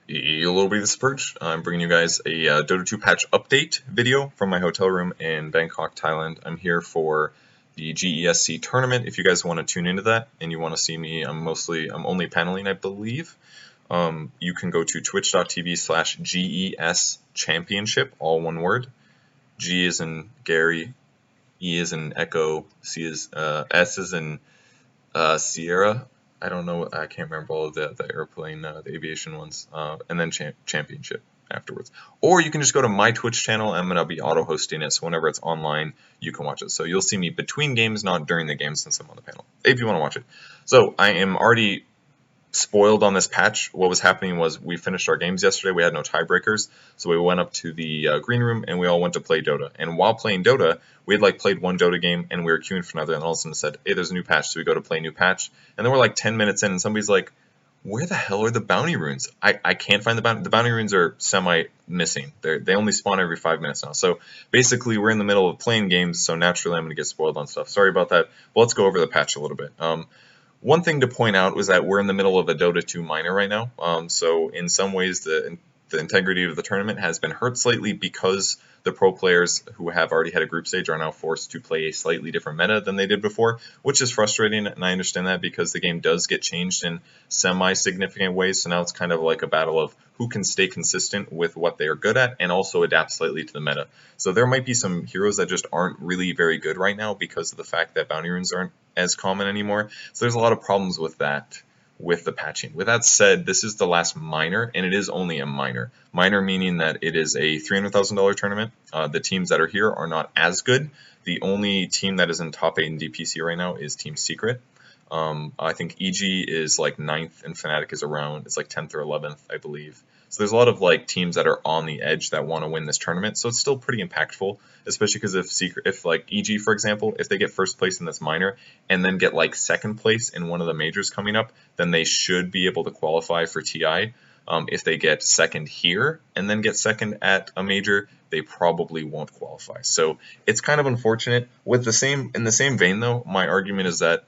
Hello, this is Purge. I'm bringing you guys a Dota 2 patch update video from my hotel room in Bangkok, Thailand. I'm here for the GESC tournament. If you guys want to tune into that and you want to see me, I'm only paneling, I believe. You can go to twitch.tv/GES Championship, all one word. G is in Gary, E is in Echo, S is in Sierra. I don't know. I can't remember all of the airplane, the aviation ones, and then championship afterwards. Or you can just go to my Twitch channel. I'm gonna be auto hosting it, so whenever it's online, you can watch it. So you'll see me between games, not during the game, since I'm on the panel. If you want to watch it. So I am already spoiled on this patch. What was happening was we finished our games yesterday. We had no tiebreakers, so we went up to the green room and we all went to play Dota. And while playing Dota, we had played one Dota game and we were queuing for another. And all of a sudden it said, "Hey, there's a new patch." So we go to play a new patch, and then we're like 10 minutes in, and somebody's like, "Where the hell are the bounty runes? I can't find the bounty. The bounty runes are semi missing. They only spawn every 5 minutes now." So basically, we're in the middle of playing games, so naturally I'm going to get spoiled on stuff. Sorry about that. But let's go over the patch a little bit. One thing to point out was that we're in the middle of a Dota 2 minor right now. So in some ways, the integrity of the tournament has been hurt slightly because the pro players who have already had a group stage are now forced to play a slightly different meta than they did before, which is frustrating, and I understand that because the game does get changed in semi-significant ways. So now it's kind of like a battle of who can stay consistent with what they are good at and also adapt slightly to the meta. So there might be some heroes that just aren't really very good right now because of the fact that bounty runes aren't as common anymore. So there's a lot of problems with that, with the patching. With that said, this is the last minor, and it is only a minor. Minor meaning that it is a $300,000 tournament. The teams that are here are not as good. The only team that is in top 8 in DPC right now is Team Secret. I think EG is like 9th and Fnatic is around, it's like 10th or 11th, I believe. So there's a lot of teams that are on the edge that want to win this tournament. So it's still pretty impactful, especially because if like EG, for example, if they get first place in this minor and then get second place in one of the majors coming up, then they should be able to qualify for TI. If they get second here and then get second at a major, they probably won't qualify. So it's kind of unfortunate. In the same vein though, my argument is that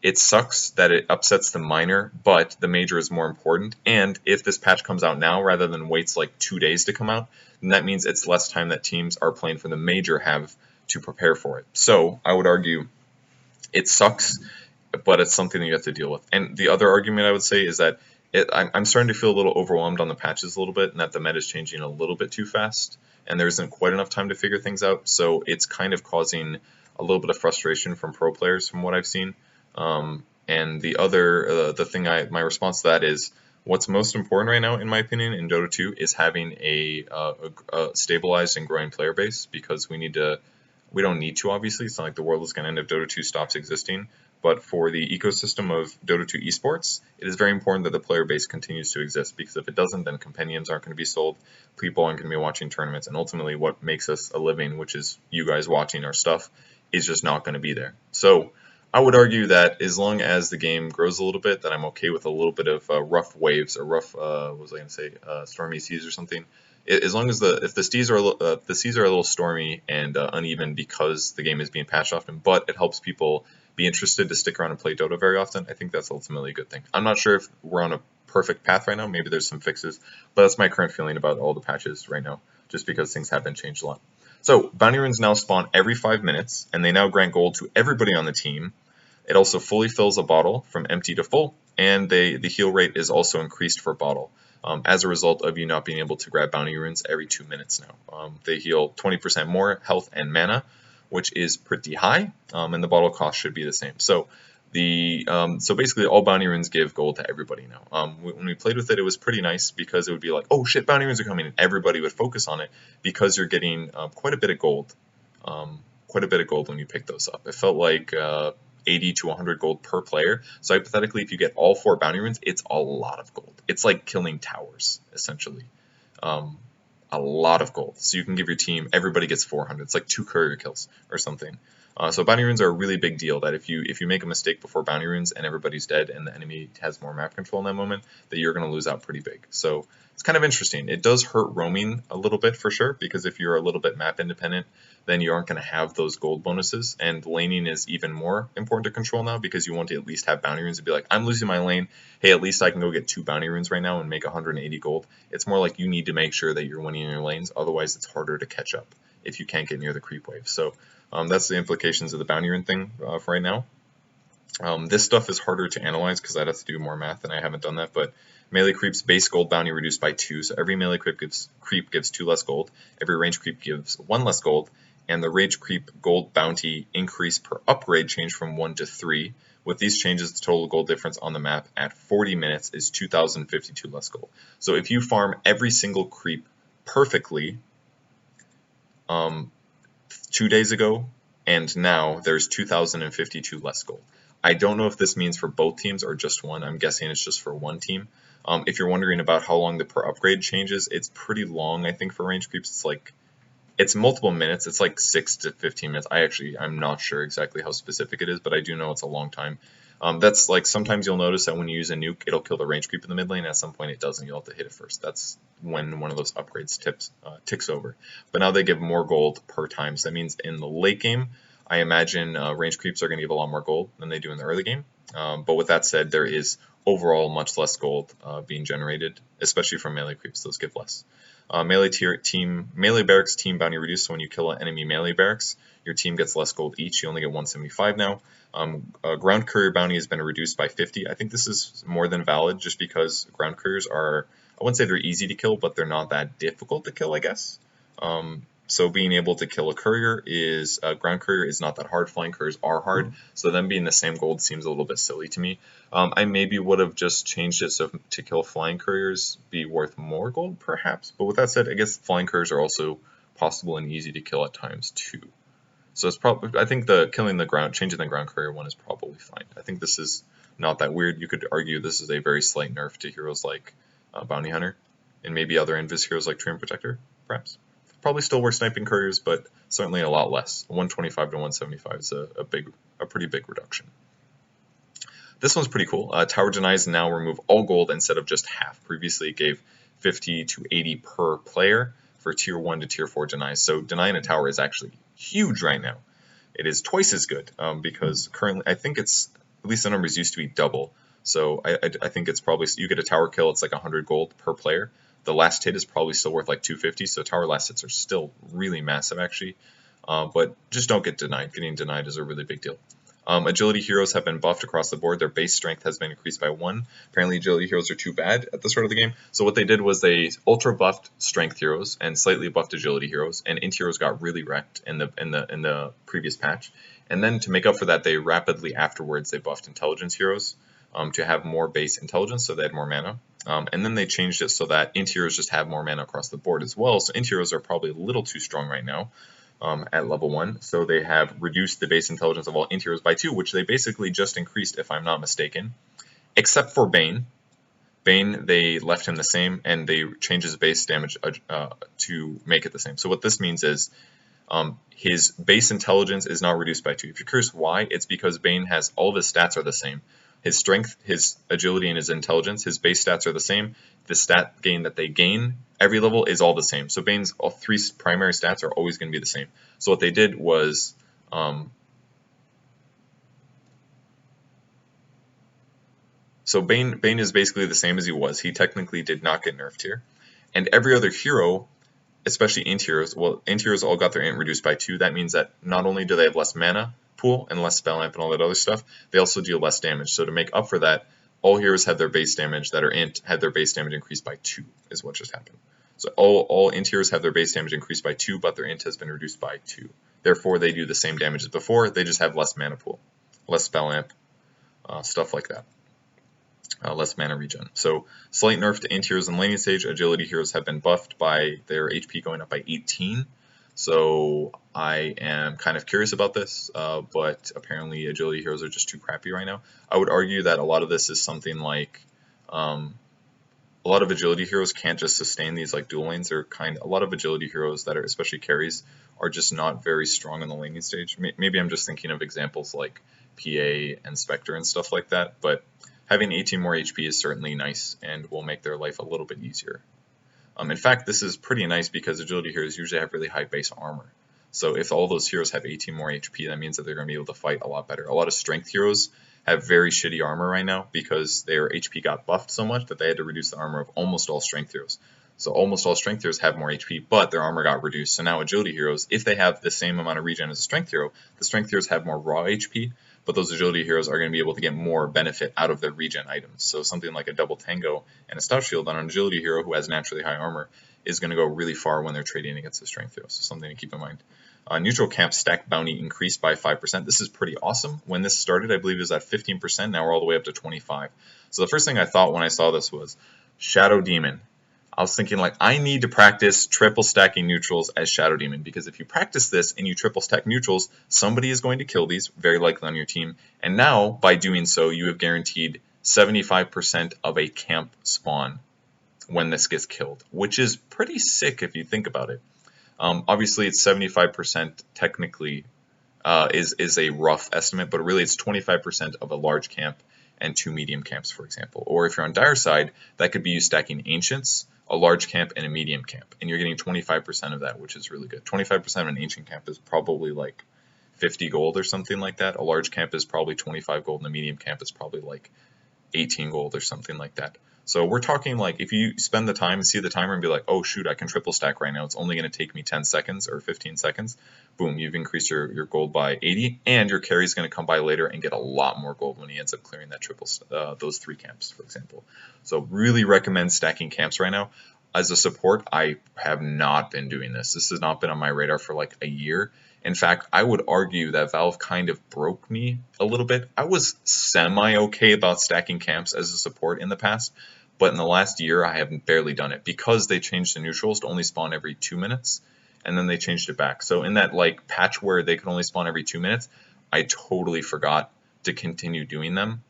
it sucks that it upsets the minor, but the major is more important. And if this patch comes out now rather than waits 2 days to come out, then that means it's less time that teams are playing for the major have to prepare for it. So I would argue it sucks, but it's something that you have to deal with. And the other argument I would say is that I'm starting to feel a little overwhelmed on the patches a little bit, and that the meta is changing a little bit too fast, and there isn't quite enough time to figure things out. So it's kind of causing a little bit of frustration from pro players from what I've seen. And my response to that is, what's most important right now, in my opinion, in Dota 2 is having a stabilized and growing player base, because we don't need to, obviously. It's not like the world is going to end if Dota 2 stops existing. But for the ecosystem of Dota 2 esports, it is very important that the player base continues to exist, because if it doesn't, then compendiums aren't going to be sold, people aren't going to be watching tournaments, and ultimately what makes us a living, which is you guys watching our stuff, is just not going to be there. So I would argue that as long as the game grows a little bit, that I'm okay with a little bit of rough waves, or rough, what was I going to say, stormy seas or something. As long as the seas are a little stormy and uneven because the game is being patched often, but it helps people be interested to stick around and play Dota very often, I think that's ultimately a good thing. I'm not sure if we're on a perfect path right now. Maybe there's some fixes, but that's my current feeling about all the patches right now, just because things have been changed a lot. So bounty runes now spawn every 5 minutes, and they now grant gold to everybody on the team. It also fully fills a bottle from empty to full, and the heal rate is also increased for bottle. As a result of you not being able to grab bounty runes every 2 minutes now. They heal 20% more health and mana, which is pretty high, and the bottle cost should be the same. So basically all bounty runes give gold to everybody now. When we played with it, it was pretty nice, because it would be like, oh shit, bounty runes are coming, and everybody would focus on it, because you're getting quite a bit of gold. When you pick those up. It felt like 80 to 100 gold per player. So hypothetically, if you get all 4 bounty runes, it's a lot of gold. It's like killing towers, essentially. A lot of gold. So you can give your team, everybody gets 400. It's like 2 courier kills or something. So bounty runes are a really big deal, that if you make a mistake before bounty runes and everybody's dead and the enemy has more map control in that moment, that you're going to lose out pretty big. So it's kind of interesting. It does hurt roaming a little bit for sure, because if you're a little bit map independent, then you aren't going to have those gold bonuses, and laning is even more important to control now, because you want to at least have bounty runes to be like, I'm losing my lane, hey, at least I can go get 2 bounty runes right now and make 180 gold. It's more like you need to make sure that you're winning in your lanes, otherwise it's harder to catch up if you can't get near the creep wave. So that's the implications of the bounty rune thing for right now. This stuff is harder to analyze because I'd have to do more math, and I haven't done that, but melee creep's base gold bounty reduced by 2, so every melee creep gives 2 less gold, every range creep gives 1 less gold, and the rage creep gold bounty increase per upgrade changed from 1 to 3. With these changes, the total gold difference on the map at 40 minutes is 2,052 less gold. So if you farm every single creep perfectly 2 days ago, and now there's 2,052 less gold. I don't know if this means for both teams or just one. I'm guessing it's just for one team. If you're wondering about how long the per upgrade changes, it's pretty long. I think for range creeps, it's multiple minutes. It's like 6 to 15 minutes. I'm not sure exactly how specific it is, but I do know it's a long time. That's like, sometimes you'll notice that when you use a nuke, it'll kill the range creep in the mid lane. At some point it doesn't. You'll have to hit it first. That's when one of those upgrades ticks over. But now they give more gold per time. So that means in the late game, I imagine range creeps are going to give a lot more gold than they do in the early game. But with that said, there is overall much less gold being generated, especially from melee creeps. Those give less. Melee barracks team bounty reduced. So when you kill an enemy melee barracks, your team gets less gold each. You only get 175 now. Ground courier bounty has been reduced by 50. I think this is more than valid, just because ground couriers are, I wouldn't say they're easy to kill, but they're not that difficult to kill, I guess. So being able to kill a courier is, ground courier is not that hard. Flying couriers are hard, so them being the same gold seems a little bit silly to me. I maybe would have just changed it so to kill flying couriers be worth more gold, perhaps. But with that said, I guess flying couriers are also possible and easy to kill at times too. So it's probably, I think changing the ground courier one is probably fine. I think this is not that weird. You could argue this is a very slight nerf to heroes like Bounty Hunter, and maybe other invis heroes like Treant Protector, perhaps. Probably still worth sniping couriers, but certainly a lot less. 125 to 175 is a pretty big reduction. This one's pretty cool. Tower denies now remove all gold instead of just half. Previously it gave 50 to 80 per player for tier 1 to tier 4 denies. So denying a tower is actually huge right now. It is twice as good because currently I think it's, at least the numbers used to be double. So I think it's probably, you get a tower kill, it's like 100 gold per player. The last hit is probably still worth like 250, so tower last hits are still really massive actually. But just don't get denied. Getting denied is a really big deal. Agility heroes have been buffed across the board. Their base strength has been increased by 1. Apparently agility heroes are too bad at the start of the game. So what they did was they ultra buffed strength heroes and slightly buffed agility heroes, and int heroes got really wrecked in the previous patch. And then to make up for that, they rapidly afterwards they buffed intelligence heroes to have more base intelligence, so they had more mana. And then they changed it so that int heroes just have more mana across the board as well. So int heroes are probably a little too strong right now. At level 1, so they have reduced the base intelligence of all int heroes by 2, which they basically just increased, if I'm not mistaken, except for Bane. Bane, they left him the same, and they changed his base damage to make it the same. So what this means is his base intelligence is not reduced by 2. If you're curious why, it's because Bane has all of his stats are the same. His strength, his agility, and his intelligence, his base stats are the same. The stat gain that they gain every level is all the same. So Bane's all 3 primary stats are always going to be the same. So what they did was so Bane is basically the same as he was. He technically did not get nerfed here. And every other hero, especially int heroes, well, int heroes all got their int reduced by 2. That means that not only do they have less mana pool and less spell amp and all that other stuff, they also deal less damage. So to make up for that, all heroes had their base damage that are int had their base damage increased by 2 is what just happened. So all int heroes have their base damage increased by 2, but their int has been reduced by 2. Therefore, they do the same damage as before. They just have less mana pool, less spell amp, stuff like that. Less mana regen. So slight nerf to int heroes in laning stage. Agility heroes have been buffed by their HP going up by 18. So I am kind of curious about this, but apparently agility heroes are just too crappy right now. I would argue that a lot of this is something like a lot of agility heroes can't just sustain these like dual lanes. They're a lot of agility heroes that are, especially carries, are just not very strong in the laning stage. Maybe I'm just thinking of examples like PA and Spectre and stuff like that, but having 18 more HP is certainly nice and will make their life a little bit easier. In fact, this is pretty nice because agility heroes usually have really high base armor. So if all those heroes have 18 more HP, that means that they're going to be able to fight a lot better. A lot of strength heroes have very shitty armor right now because their HP got buffed so much that they had to reduce the armor of almost all strength heroes. So almost all strength heroes have more HP, but their armor got reduced. So now agility heroes, if they have the same amount of regen as a strength hero, the strength heroes have more raw HP, but those agility heroes are going to be able to get more benefit out of their regen items. So something like a double tango and a stout shield on an agility hero who has naturally high armor is going to go really far when they're trading against a strength hero. So something to keep in mind. Neutral camp stack bounty increased by 5%. This is pretty awesome. When this started, I believe it was at 15%. Now we're all the way up to 25%. So the first thing I thought when I saw this was Shadow Demon. I was thinking like, I need to practice triple stacking neutrals as Shadow Demon, because if you practice this and you triple stack neutrals, somebody is going to kill these, very likely on your team. And now, by doing so, you have guaranteed 75% of a camp spawn when this gets killed, which is pretty sick if you think about it. Obviously, it's 75% technically is a rough estimate, but really it's 25% of a large camp and 2 medium camps, for example. Or if you're on dire side, that could be you stacking ancients, a large camp, and a medium camp, and you're getting 25% of that, which is really good. 25% of an ancient camp is probably like 50 gold or something like that. A large camp is probably 25 gold, and a medium camp is probably like 18 gold or something like that. So we're talking like, if you spend the time and see the timer and be like, oh shoot, I can triple stack right now, it's only going to take me 10 seconds or 15 seconds, boom, you've increased your gold by 80, and your carry is going to come by later and get a lot more gold when he ends up clearing that those 3 camps, for example. So really recommend stacking camps right now. As a support, I have not been doing this. This has not been on my radar for like a year. In fact, I would argue that Valve kind of broke me a little bit. I was semi-okay about stacking camps as a support in the past, but in the last year I have barely done it because they changed the neutrals to only spawn every 2 minutes, and then they changed it back. So in that like patch where they could only spawn every 2 minutes, I totally forgot to continue doing them,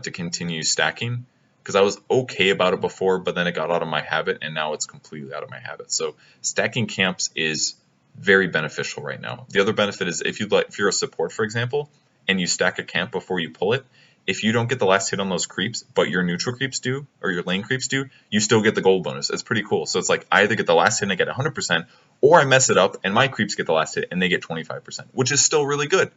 to continue stacking, because I was okay about it before, but then it got out of my habit, and now it's completely out of my habit. So stacking camps is very beneficial right now. The other benefit is if you're a support, for example, and you stack a camp before you pull it, if you don't get the last hit on those creeps, but your neutral creeps do, or your lane creeps do, you still get the gold bonus. It's pretty cool. So it's like I either get the last hit and I get 100%, or I mess it up and my creeps get the last hit and they get 25%, which is still really good.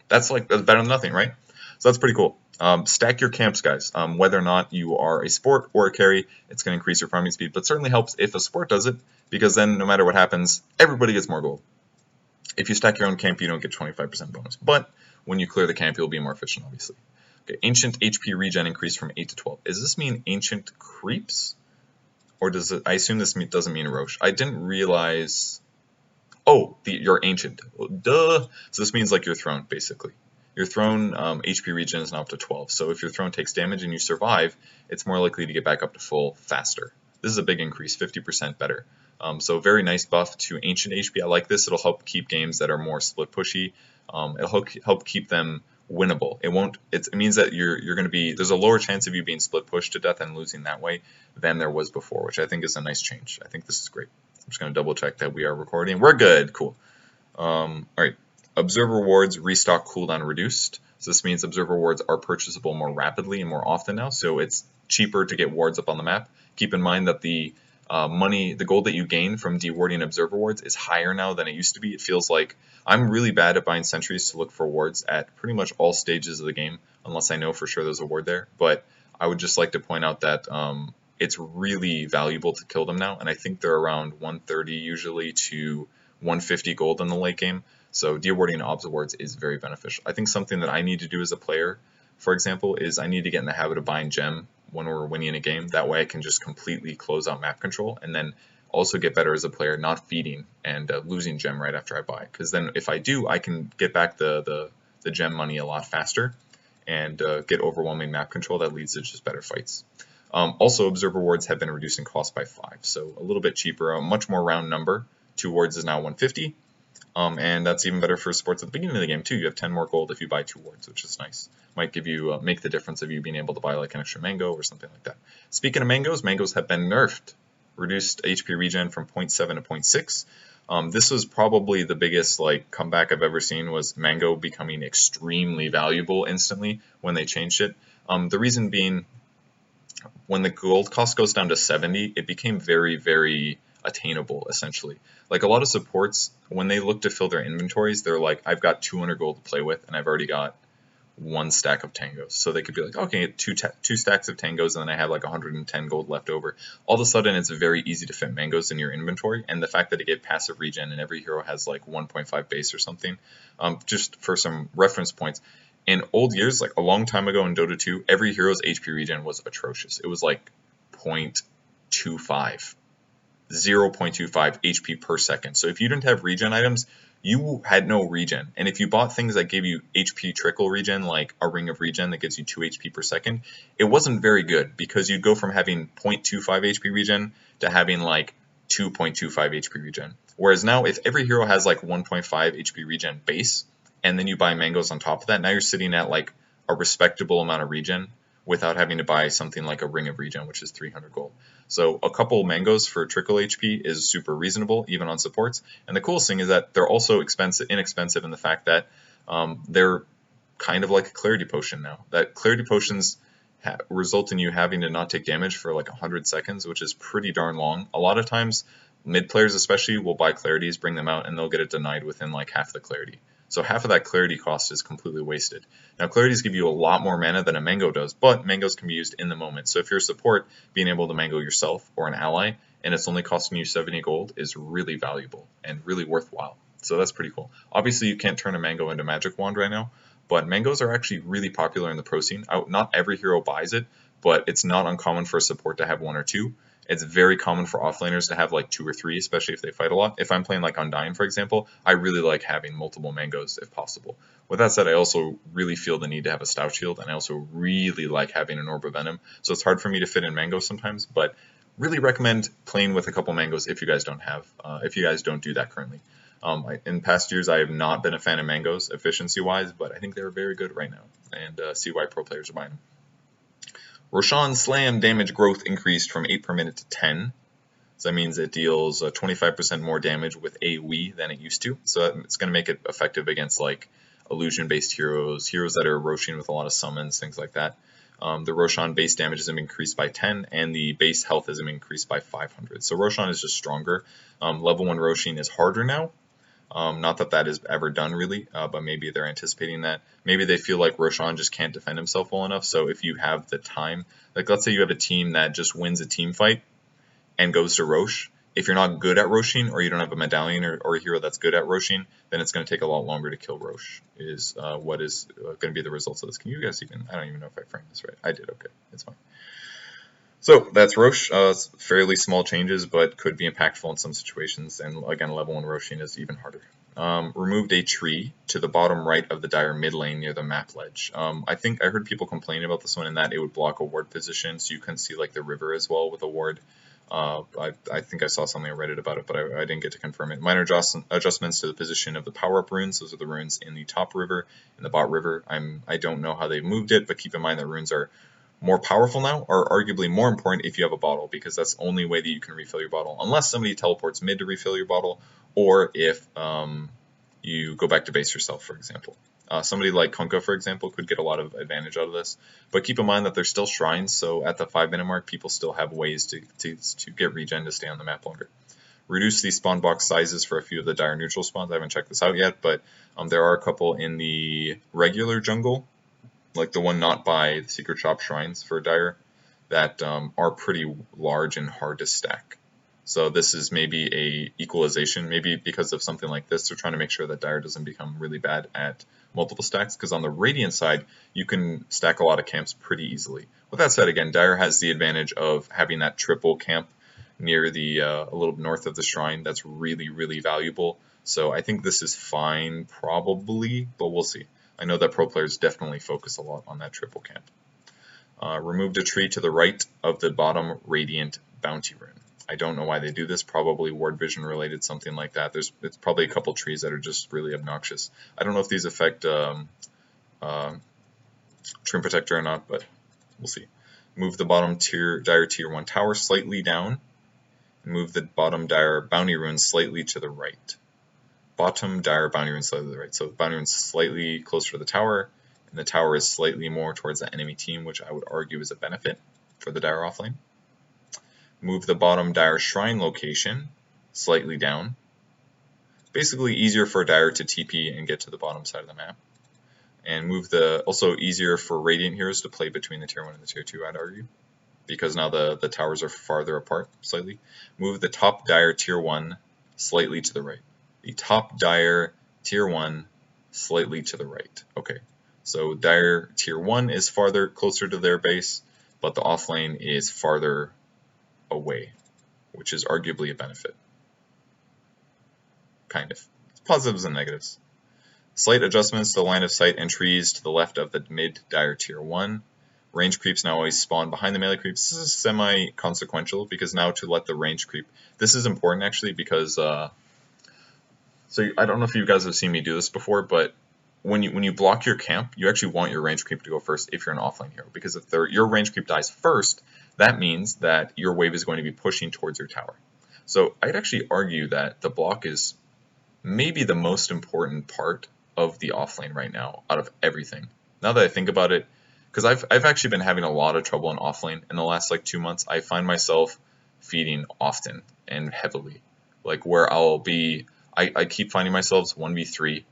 That's better than nothing, right? So that's pretty cool. Stack your camps, guys. Whether or not you are a support or a carry, it's going to increase your farming speed, but certainly helps if a support does it, because then no matter what happens, everybody gets more gold. If you stack your own camp, you don't get 25% bonus, but when you clear the camp, you'll be more efficient, obviously. Okay, Ancient HP Regen increased from 8 to 12. Does this mean Ancient creeps? Or does it, I assume this doesn't mean Roche. I didn't realize, oh, you're Ancient. Duh! So this means like your throne, basically. Your throne HP Regen is now up to 12, so if your throne takes damage and you survive, it's more likely to get back up to full faster. This is a big increase, 50% better. So very nice buff to Ancient HP. I like this. It'll help keep games that are more split pushy. It'll help keep them winnable. It means that you're going to be, there's a lower chance of you being split pushed to death and losing that way than there was before, which I think is a nice change. I think this is great. I'm just going to double check that we are recording. We're good. Cool. All right. Observer rewards restock cooldown reduced. So this means observer rewards are purchasable more rapidly and more often now. So it's cheaper to get wards up on the map. Keep in mind that the the gold that you gain from dewarding observer wards is higher now than it used to be. It feels like I'm really bad at buying sentries to look for wards at pretty much all stages of the game, unless I know for sure there's a ward there. But I would just like to point out that it's really valuable to kill them now, and I think they're around 130 usually to 150 gold in the late game. So dewarding obs awards is very beneficial. I think something that I need to do as a player, for example, is I need to get in the habit of buying gem when we're winning a game. That way I can just completely close out map control, and then also get better as a player, not feeding and losing gem right after I buy. Because then if I do, I can get back the gem money a lot faster and get overwhelming map control that leads to just better fights. Also, observer wards have been reducing cost by 5, so a little bit cheaper, a much more round number. 2 wards is now 150. And that's even better for supports at the beginning of the game too. You have 10 more gold if you buy 2 wards, which is nice. Might give you make the difference of you being able to buy like an extra mango or something like that. Speaking of mangoes, mangoes have been nerfed. Reduced HP regen from 0.7 to 0.6. This was probably the biggest like comeback I've ever seen, was mango becoming extremely valuable instantly when they changed it. The reason being, when the gold cost goes down to 70, it became very, very attainable, essentially. Like a lot of supports, when they look to fill their inventories, they're like, I've got 200 gold to play with, and I've already got 1 stack of tangos. So they could be like, okay, two stacks of tangos, and then I have like 110 gold left over. All of a sudden, it's very easy to fit mangoes in your inventory, and the fact that it gave passive regen and every hero has like 1.5 base or something, just for some reference points, in old years, like a long time ago in Dota 2, every hero's HP regen was atrocious. It was like 0.25. 0.25 HP per second. So if you didn't have regen items, you had no regen. And if you bought things that gave you HP trickle regen, like a ring of regen that gives you 2 HP per second, it wasn't very good, because you'd go from having 0.25 HP regen to having like 2.25 HP regen. Whereas now, if every hero has like 1.5 HP regen base, and then you buy mangoes on top of that, now you're sitting at like a respectable amount of regen without having to buy something like a ring of regen, which is 300 gold. So a couple mangoes for trickle HP is super reasonable, even on supports. And the coolest thing is that they're also inexpensive in the fact that they're kind of like a clarity potion now. That clarity potions result in you having to not take damage for like 100 seconds, which is pretty darn long. A lot of times, mid players especially will buy clarities, bring them out, and they'll get it denied within like half the clarity. So half of that clarity cost is completely wasted. Now, clarities give you a lot more mana than a mango does, but mangoes can be used in the moment. So if you're a support, being able to mango yourself or an ally, and it's only costing you 70 gold, is really valuable and really worthwhile. So that's pretty cool. Obviously, you can't turn a mango into magic wand right now, but mangoes are actually really popular in the pro scene. Not every hero buys it, but it's not uncommon for a support to have 1 or 2. It's very common for offlaners to have like 2 or 3, especially if they fight a lot. If I'm playing like Undying, for example, I really like having multiple mangoes if possible. With that said, I also really feel the need to have a stout shield, and I also really like having an orb of venom. So it's hard for me to fit in mangoes sometimes, but really recommend playing with a couple mangoes if you guys don't have, if you guys don't do that currently. In past years, I have not been a fan of mangoes efficiency-wise, but I think they're very good right now, and see why pro players are buying them. Roshan Slam damage growth increased from 8 per minute to 10. So that means it deals 25% more damage with AoE than it used to. So it's going to make it effective against like illusion-based heroes, heroes that are Roshan with a lot of summons, things like that. The Roshan base damage has been increased by 10, and the base health has been increased by 500. So Roshan is just stronger. Level 1 Roshan is harder now. Not that that is ever done really, but maybe they're anticipating that. Maybe they feel like Roshan just can't defend himself well enough. So if you have the time, like let's say you have a team that just wins a team fight and goes to Rosh. If you're not good at Roshan, or you don't have a medallion or a hero that's good at Roshan, then it's going to take a lot longer to kill Rosh, is what is going to be the results of this. Can you guys even, I don't even know if I framed this right. I did, okay, it's fine. So that's Rosh. Fairly small changes, but could be impactful in some situations. And again, level 1 Roshan is even harder. Removed a tree to the bottom right of the Dire mid lane near the map ledge. I think I heard people complain about this one in that it would block a ward position, so you couldn't see like the river as well with a ward. I think I saw something on Reddit about it, but I didn't get to confirm it. Minor adjustments to the position of the power-up runes. Those are the runes in the top river, in the bot river. I don't know how they moved it, but keep in mind that runes are more powerful now, or arguably more important if you have a bottle, because that's the only way that you can refill your bottle, unless somebody teleports mid to refill your bottle, or if you go back to base yourself, for example. Somebody like Kunkka, for example, could get a lot of advantage out of this, but keep in mind that there's still shrines, so at the 5-minute mark, people still have ways to get regen to stay on the map longer. Reduce the spawn box sizes for a few of the Dire neutral spawns. I haven't checked this out yet, but there are a couple in the regular jungle, like the one not by the secret shop shrines for Dire, that are pretty large and hard to stack. So this is maybe a equalization, maybe because of something like this, they're trying to make sure that Dire doesn't become really bad at multiple stacks, because on the Radiant side, you can stack a lot of camps pretty easily. With that said, again, Dire has the advantage of having that triple camp near the a little north of the shrine. That's really, really valuable. So I think this is fine, probably, but we'll see. I know that pro players definitely focus a lot on that triple camp. Removed a tree to the right of the bottom Radiant bounty rune. I don't know why they do this. Probably ward vision related, something like that. It's probably a couple trees that are just really obnoxious. I don't know if these affect Trim Protector or not, but we'll see. Move the bottom Dire Tier 1 tower slightly down. And move the bottom Dire Bounty Rune slightly to the right. Bottom Dire Bounty Rune slightly to the right. So the Bounty Rune's slightly closer to the tower, and the tower is slightly more towards the enemy team, which I would argue is a benefit for the Dire offlane. Move the bottom Dire Shrine location slightly down. Basically easier for Dire to TP and get to the bottom side of the map. And move also easier for Radiant heroes to play between the Tier 1 and the Tier 2, I'd argue. Because now the towers are farther apart slightly. Move the top Dire Tier 1 slightly to the right. The top Dire Tier 1 slightly to the right. Okay, so Dire Tier 1 is closer to their base, but the offlane is farther away, which is arguably a benefit. Kind of. Positives and negatives. Slight adjustments to the line of sight and trees to the left of the mid Dire Tier 1. Range creeps now always spawn behind the melee creeps. This is semi-consequential because now to let the range creep... This is important actually because... so I don't know if you guys have seen me do this before, but when you block your camp, you actually want your range creep to go first if you're an offlane hero. Because if your range creep dies first, that means that your wave is going to be pushing towards your tower. So I'd actually argue that the block is maybe the most important part of the offlane right now out of everything. Now that I think about it, because I've actually been having a lot of trouble in offlane in the last like 2 months. I find myself feeding often and heavily, like where I keep finding myself 1v3,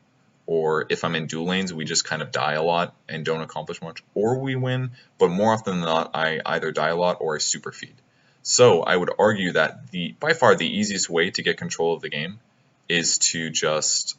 or if I'm in dual lanes, we just kind of die a lot and don't accomplish much, or we win, but more often than not, I either die a lot or I super feed. So I would argue that by far the easiest way to get control of the game is to just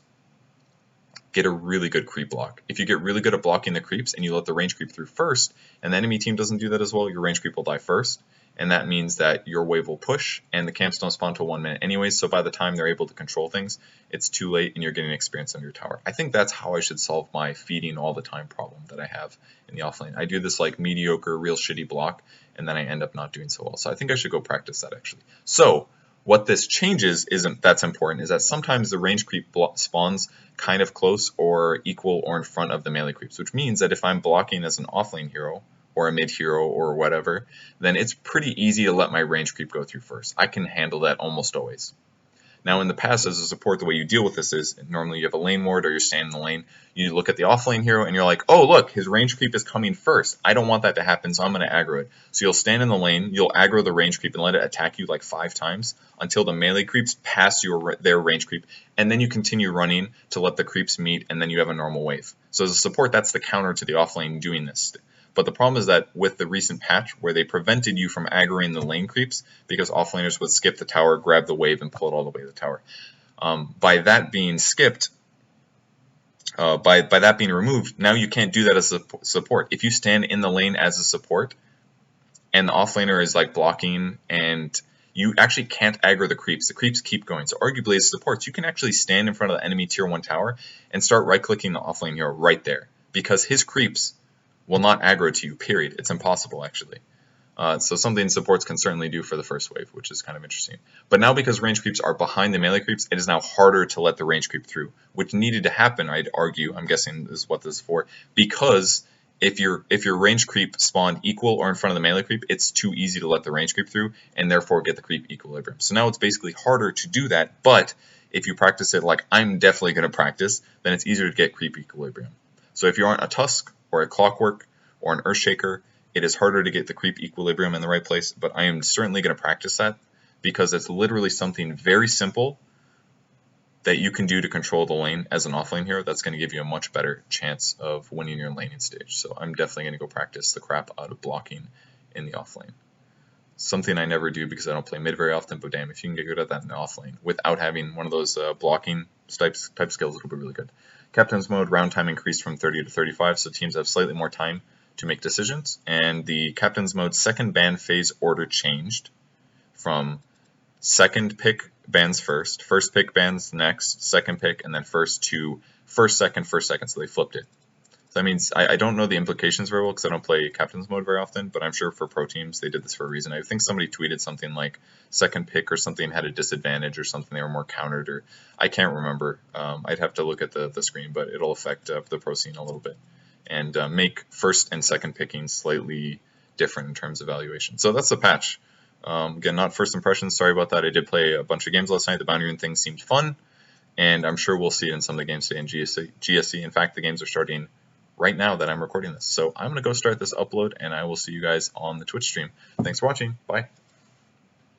get a really good creep block. If you get really good at blocking the creeps and you let the range creep through first, and the enemy team doesn't do that as well, your range creep will die first, and that means that your wave will push, and the camps don't spawn till 1 minute anyways, so by the time they're able to control things, it's too late and you're getting experience on your tower. I think that's how I should solve my feeding all the time problem that I have in the offlane. I do this like mediocre, real shitty block, and then I end up not doing so well. So I think I should go practice that actually. So what this changes that's important is that sometimes the range creep spawns kind of close or equal or in front of the melee creeps, which means that if I'm blocking as an offlane hero or a mid hero or whatever, then it's pretty easy to let my range creep go through first. I can handle that almost always. Now in the past as a support, the way you deal with this is normally you have a lane ward or you're standing in the lane, you look at the offlane hero and you're like, oh look, his range creep is coming first. I don't want that to happen, so I'm going to aggro it. So you'll stand in the lane, you'll aggro the range creep and let it attack you like 5 times until the melee creeps pass their range creep, and then you continue running to let the creeps meet, and then you have a normal wave. So as a support, that's the counter to the offlane doing this. But the problem is that with the recent patch where they prevented you from aggroing the lane creeps because offlaners would skip the tower, grab the wave, and pull it all the way to the tower. By that being skipped, by that being removed, now you can't do that as a support. If you stand in the lane as a support and the offlaner is like blocking and you actually can't aggro the creeps keep going. So arguably as supports, you can actually stand in front of the enemy tier 1 tower and start right-clicking the offlane hero right there because his creeps will not aggro to you, period. It's impossible, actually. So something supports can certainly do for the first wave, which is kind of interesting. But now because range creeps are behind the melee creeps, it is now harder to let the range creep through, which needed to happen, I'd argue, I'm guessing this is what this is for, because if your range creep spawned equal or in front of the melee creep, it's too easy to let the range creep through and therefore get the creep equilibrium. So now it's basically harder to do that, but if you practice it like I'm definitely going to practice, then it's easier to get creep equilibrium. So if you aren't a Tusk or a Clockwork or an Earthshaker, it is harder to get the creep equilibrium in the right place, but I am certainly going to practice that because it's literally something very simple that you can do to control the lane as an offlane hero that's going to give you a much better chance of winning your laning stage. So I'm definitely going to go practice the crap out of blocking in the offlane. Something I never do because I don't play mid very often, but damn, if you can get good at that in the offlane without having one of those blocking type skills, it'll be really good. Captain's mode, round time increased from 30 to 35, so teams have slightly more time to make decisions. And the Captain's mode second ban phase order changed from second pick bans first pick bans next, second pick, and then first to first, second, so they flipped it. That means I don't know the implications very well because I don't play captain's mode very often, but I'm sure for pro teams they did this for a reason. I think somebody tweeted something like second pick or something had a disadvantage or something, they were more countered, or I can't remember. I'd have to look at the screen, but it'll affect the pro scene a little bit and make first and second picking slightly different in terms of valuation. So that's the patch. Again, not first impressions, sorry about that. I did play a bunch of games last night. The bounty rune thing seemed fun, and I'm sure we'll see it in some of the games today in GSC. In fact, the games are starting right now that I'm recording this. So I'm going to go start this upload, and I will see you guys on the Twitch stream. Thanks for watching. Bye.